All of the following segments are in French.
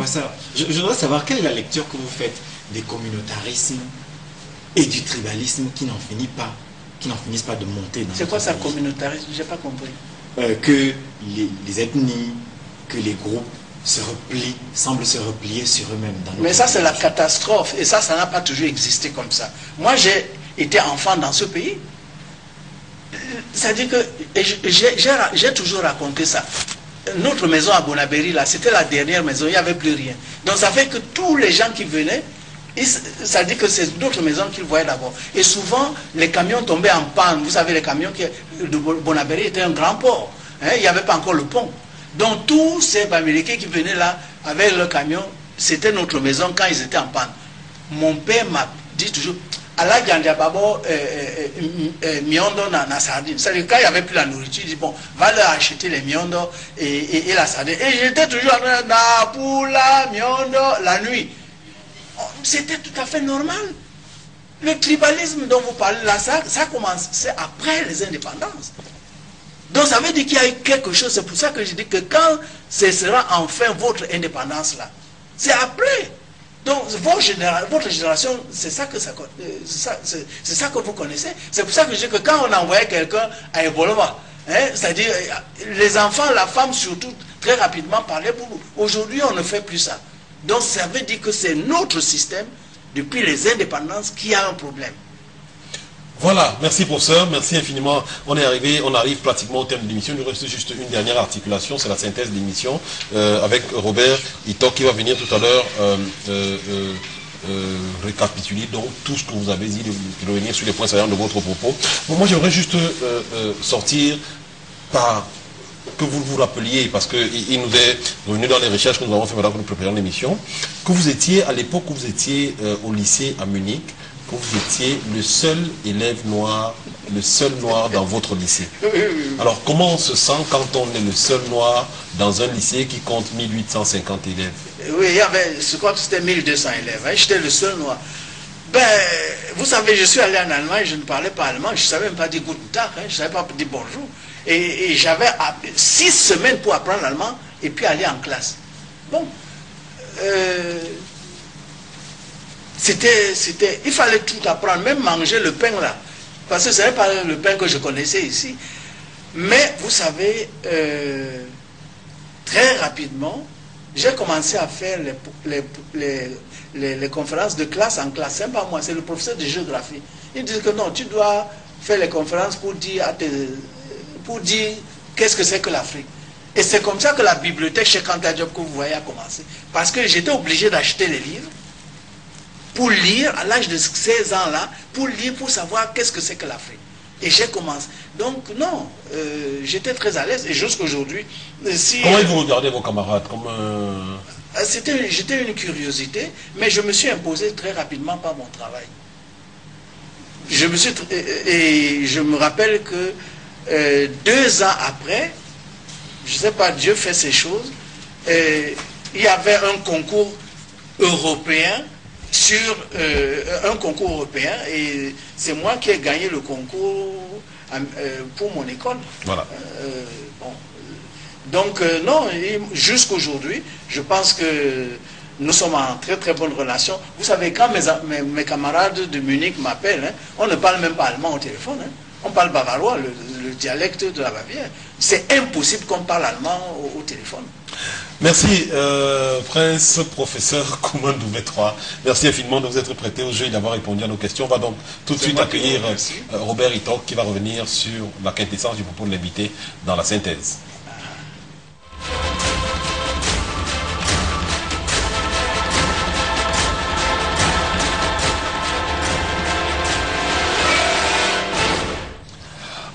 professeur, je voudrais savoir quelle est la lecture que vous faites des communautarismes et du tribalisme qui n'en finissent pas de monter dans. C'est quoi ça, communautarisme? J'ai pas compris. Que les ethnies, que les groupes semblent se replier sur eux-mêmes. Mais ça, c'est la catastrophe. Et ça n'a pas toujours existé comme ça. Moi, j'ai été enfant dans ce pays. C'est-à-dire que j'ai toujours raconté ça. Notre maison à Bonabéry, là, c'était la dernière maison, il n'y avait plus rien. Donc ça fait que tous les gens qui venaient, ça dit que c'est d'autres maisons qu'ils voyaient d'abord. Et souvent, les camions tombaient en panne. Vous savez, les camions de Bonabéry était un grand port. Hein, il n'y avait pas encore le pont. Donc tous ces Américains qui venaient là avec le camion, c'était notre maison quand ils étaient en panne. Mon père m'a dit toujours, Allah Gandhiababo miondo na sardine. C'est-à-dire quand il n'y avait plus la nourriture, il dit bon, va leur acheter les miondo et la sardine. Et j'étais toujours en train de pour la miondo la nuit. C'était tout à fait normal. Le tribalisme dont vous parlez là, ça commence, c'est après les indépendances. Donc ça veut dire qu'il y a eu quelque chose. C'est pour ça que je dis que quand ce sera enfin votre indépendance là, c'est après. Donc votre génération, c'est ça que vous connaissez. C'est pour ça que je dis que quand on envoyait quelqu'un à Ebolova, hein, c'est-à-dire les enfants, la femme surtout, très rapidement parlaient pour nous. Aujourd'hui, on ne fait plus ça. Donc ça veut dire que c'est notre système, depuis les indépendances, qui a un problème. Voilà, merci professeur, merci infiniment. On arrive pratiquement au terme de l'émission. Il nous reste juste une dernière articulation, c'est la synthèse de l'émission, avec Robert Ito qui va venir tout à l'heure récapituler donc tout ce que vous avez dit, de revenir sur les points saillants de votre propos. Bon, moi j'aimerais juste sortir par que vous vous rappeliez, parce qu'il nous est revenu dans les recherches que nous avons fait pendant que nous préparions l'émission, que vous étiez, à l'époque où vous étiez au lycée à Munich, que vous étiez le seul élève noir, le seul noir dans votre lycée. Alors, comment on se sent quand on est le seul noir dans un lycée qui compte 1850 élèves? Oui, il y avait, je crois que c'était 1200 élèves. Hein, j'étais le seul noir. Ben, vous savez, je suis allé en Allemagne, je ne parlais pas allemand, je ne savais même pas dire Guten Tag, hein, je ne savais pas dire bonjour. Et j'avais 6 semaines pour apprendre l'allemand et puis aller en classe. Bon, il fallait tout apprendre, même manger le pain là. Parce que ce n'est pas le pain que je connaissais ici. Mais vous savez, très rapidement, j'ai commencé à faire les conférences de classe en classe. C'est pas moi, c'est le professeur de géographie. Il dit que non, tu dois faire les conférences pour dire qu'est-ce que c'est que l'Afrique. Et c'est comme ça que la bibliothèque chez Kanta Diop que vous voyez a commencé. Parce que j'étais obligé d'acheter les livres pour lire à l'âge de 16 ans là, pour lire, pour savoir qu'est-ce que c'est que l'Afrique. Et j'ai commencé. Donc non, j'étais très à l'aise. Et jusqu'à aujourd'hui, comment vous regardez vos camarades J'étais une curiosité, mais je me suis imposé très rapidement par mon travail. Et je me rappelle que 2 ans après, je ne sais pas, Dieu fait ces choses, il y avait un concours européen un concours européen, et c'est moi qui ai gagné le concours pour mon école. Voilà. Bon. Donc non, jusqu'à aujourd'hui, je pense que nous sommes en très très bonne relation. Vous savez, quand mes camarades de Munich m'appellent, hein, on ne parle même pas allemand au téléphone, hein, on parle bavarois, le dialecte de la Bavière. C'est impossible qu'on parle allemand au téléphone. Merci, Prince, professeur Koumandoumé 3. Merci infiniment de vous être prêté au jeu et d'avoir répondu à nos questions. On va donc tout de suite accueillir Robert Ito qui va revenir sur la quintessence du propos de l'invité dans la synthèse.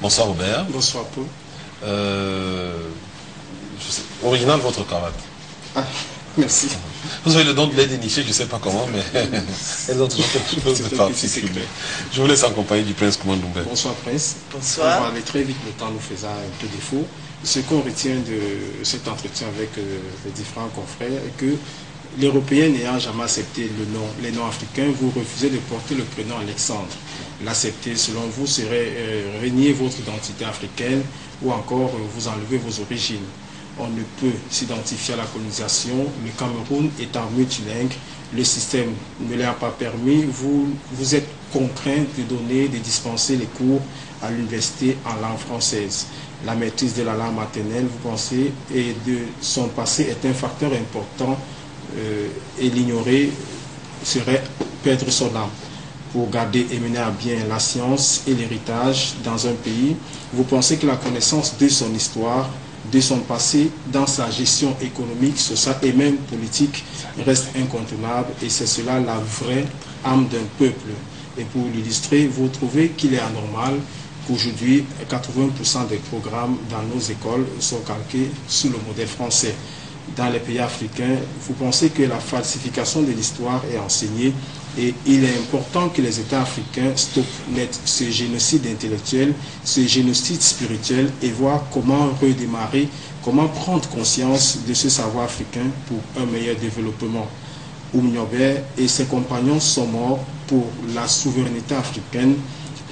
Bonsoir Robert. Bonsoir Paul. Original votre cravate. Ah, merci. Vous avez le don de les dénicher, je ne sais pas comment, mais elles ont toujours quelque chose de particulier. Je vous laisse accompagner du prince Koumandoumé. Bonsoir prince. Bonsoir. On va aller très vite, le temps nous faisant un peu défaut. Ce qu'on retient de cet entretien avec les différents confrères est que l'Européen n'ayant jamais accepté les noms africains, vous refusez de porter le prénom Alexandre. L'accepter, selon vous, serait renier votre identité africaine ou encore vous enlever vos origines. on ne peut s'identifier à la colonisation. Le Cameroun étant multilingue, le système ne l'a pas permis. Vous êtes contraint de dispenser les cours à l'université en langue française. La maîtrise de la langue maternelle, vous pensez, et de son passé est un facteur important et l'ignorer serait perdre son âme. Pour garder et mener à bien la science et l'héritage dans un pays, vous pensez que la connaissance de son histoire, de son passé, dans sa gestion économique, sociale et même politique, reste incontournable et c'est cela la vraie âme d'un peuple. Et pour l'illustrer, vous trouvez qu'il est anormal qu'aujourd'hui, 80% des programmes dans nos écoles sont calqués sous le modèle français. Dans les pays africains, vous pensez que la falsification de l'histoire est enseignée et il est important que les États africains stoppent net ce génocide intellectuel, ce génocide spirituel et voient comment redémarrer, comment prendre conscience de ce savoir africain pour un meilleur développement. Oumniobé et ses compagnons sont morts pour la souveraineté africaine,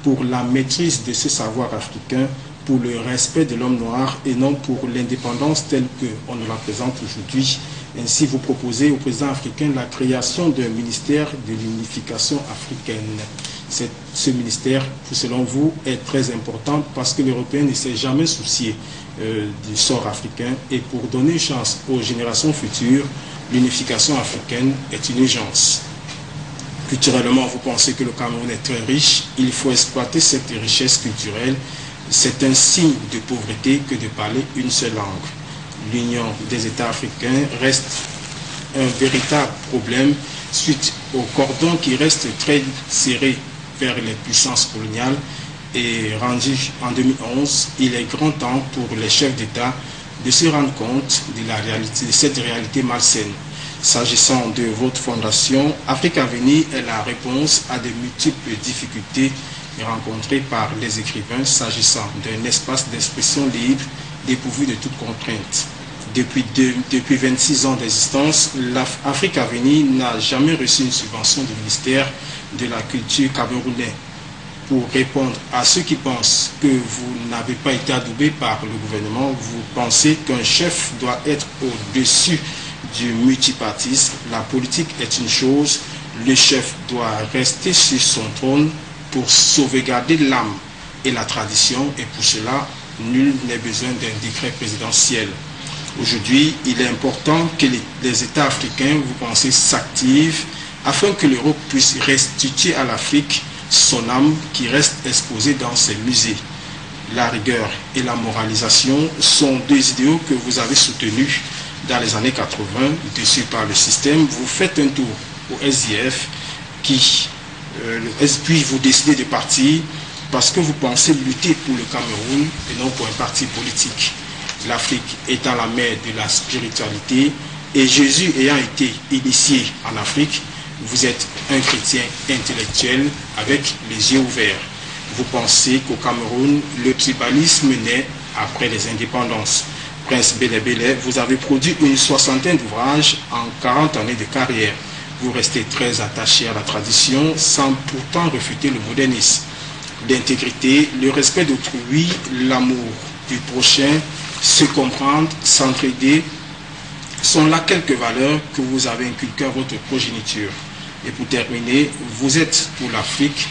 pour la maîtrise de ce savoir africain, pour le respect de l'homme noir et non pour l'indépendance telle qu'on nous la présente aujourd'hui. Ainsi, vous proposez au président africain la création d'un ministère de l'unification africaine. Ce ministère, selon vous, est très important parce que l'Européen ne s'est jamais soucié du sort africain et pour donner chance aux générations futures, l'unification africaine est une urgence. Culturellement, vous pensez que le Cameroun est très riche, il faut exploiter cette richesse culturelle. C'est un signe de pauvreté que de parler une seule langue. L'Union des États africains reste un véritable problème suite au cordon qui reste très serré vers les puissances coloniales et rendu en 2011, il est grand temps pour les chefs d'État de se rendre compte de la réalité, de cette réalité malsaine. S'agissant de votre fondation, Afrique Avenir est la réponse à de multiples difficultés rencontrées par les écrivains s'agissant d'un espace d'expression libre dépourvu de toute contrainte. Depuis 26 ans d'existence, l'Afrique Avenir n'a jamais reçu une subvention du ministère de la Culture camerounais. Pour répondre à ceux qui pensent que vous n'avez pas été adoubé par le gouvernement, vous pensez qu'un chef doit être au-dessus du multipartisme. La politique est une chose, le chef doit rester sur son trône pour sauvegarder l'âme et la tradition, et pour cela, nul n'est besoin d'un décret présidentiel. Aujourd'hui, il est important que les États africains, vous pensez, s'activent afin que l'Europe puisse restituer à l'Afrique son âme qui reste exposée dans ses musées. La rigueur et la moralisation sont deux idéaux que vous avez soutenus dans les années 80, dessus par le système. Vous faites un tour au SDF, puis vous décidez de partir parce que vous pensez lutter pour le Cameroun et non pour un parti politique. L'Afrique étant la mère de la spiritualité et Jésus ayant été initié en Afrique, vous êtes un chrétien intellectuel avec les yeux ouverts. Vous pensez qu'au Cameroun, le tribalisme naît après les indépendances. Prince Bélé, vous avez produit une soixantaine d'ouvrages en 40 années de carrière. Vous restez très attaché à la tradition sans pourtant refuter le modernisme. L'intégrité, le respect d'autrui, l'amour du prochain, se comprendre, s'entraider, sont là quelques valeurs que vous avez inculquées à votre progéniture. Et pour terminer, vous êtes pour l'Afrique,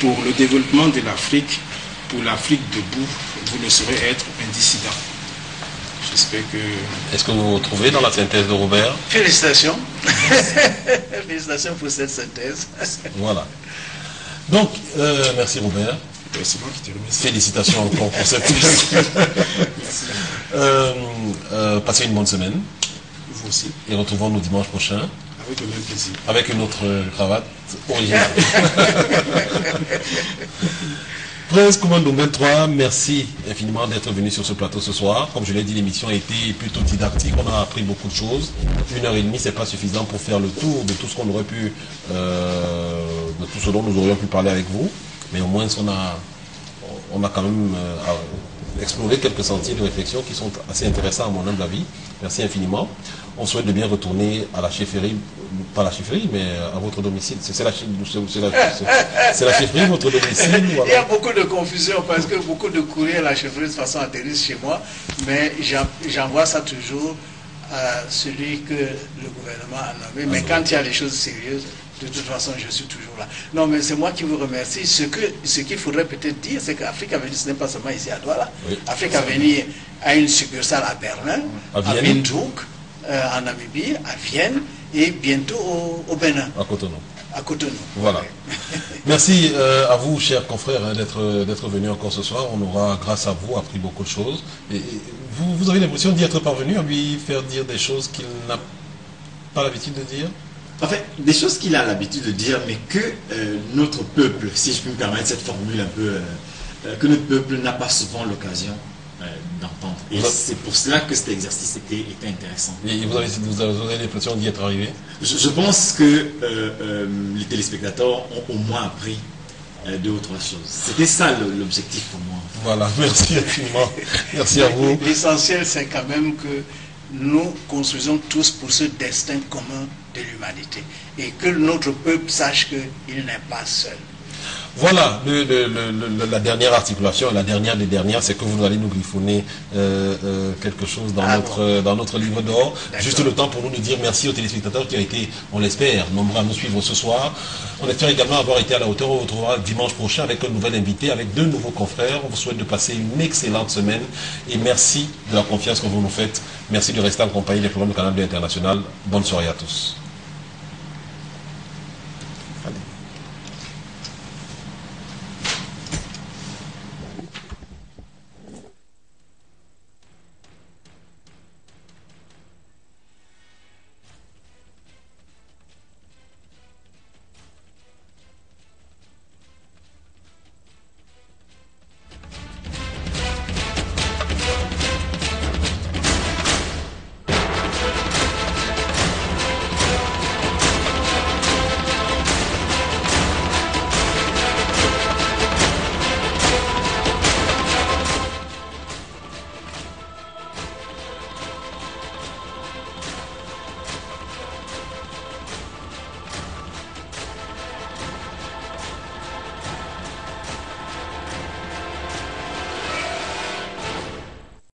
pour le développement de l'Afrique, pour l'Afrique debout, vous ne saurez être un dissident. J'espère que... Est-ce que vous vous trouvez dans la synthèse de Robert? Félicitations. Félicitations pour cette synthèse. Voilà. Donc, merci Robert. C'est moi qui te remercie. Félicitations encore pour cette passez une bonne semaine. Vous aussi. Et retrouvons-nous dimanche prochain. Avec le même plaisir. Avec une autre cravate originale. Prince Commando 23, merci infiniment d'être venu sur ce plateau ce soir. Comme je l'ai dit, l'émission a été plutôt didactique. On a appris beaucoup de choses. 1h30, c'est pas suffisant pour faire le tour de tout ce qu'on aurait pu, de tout ce dont nous aurions pu parler avec vous. Mais au moins, on a quand même exploré quelques sentiers de réflexion qui sont assez intéressants à mon humble avis. Merci infiniment. on souhaite de bien retourner à la chefferie, pas la chefferie, mais à votre domicile. C'est la chefferie, votre domicile. Il y a beaucoup de confusion parce que beaucoup de courriers à la chefferie de toute façon atterrissent chez moi, mais j'envoie ça toujours à celui que le gouvernement a nommé. Mais quand il y a des choses sérieuses, de toute façon, je suis toujours là. Non, mais c'est moi qui vous remercie. Ce qu'il faudrait peut-être dire, c'est qu'Afrique Avenir, ce n'est pas seulement ici à Douala. Oui. Afrique Avenir a une succursale à Berlin, à Windhoek, en Namibie, à Vienne, et bientôt au Bénin. À Cotonou. À Cotonou. Voilà. Merci à vous, chers confrères, hein, d'être venus encore ce soir. On aura, grâce à vous, appris beaucoup de choses. Et vous avez l'impression d'y être parvenu, à lui faire dire des choses qu'il n'a pas l'habitude de dire? En fait, des choses qu'il a l'habitude de dire, mais que notre peuple, si je peux me permettre cette formule un peu, que notre peuple n'a pas souvent l'occasion d'entendre. Et c'est pour cela que cet exercice était intéressant. Et vous avez l'impression d'y être arrivé? Je pense que les téléspectateurs ont au moins appris 2 ou 3 choses. C'était ça l'objectif pour moi. Voilà, merci infiniment. Merci à vous. L'essentiel, c'est quand même que nous construisons tous pour ce destin commun de l'humanité et que notre peuple sache qu'il n'est pas seul. Voilà la dernière articulation, la dernière des dernières, c'est que vous allez nous griffonner quelque chose dans notre livre d'or. Juste le temps pour nous de dire merci aux téléspectateurs qui ont été, on l'espère, nombreux à nous suivre ce soir. On espère également avoir été à la hauteur. On vous retrouvera dimanche prochain avec un nouvel invité, avec 2 nouveaux confrères. On vous souhaite de passer une excellente semaine et merci de la confiance que vous nous faites. Merci de rester en compagnie des programmes du Canal Bleu International. Bonne soirée à tous. Allez.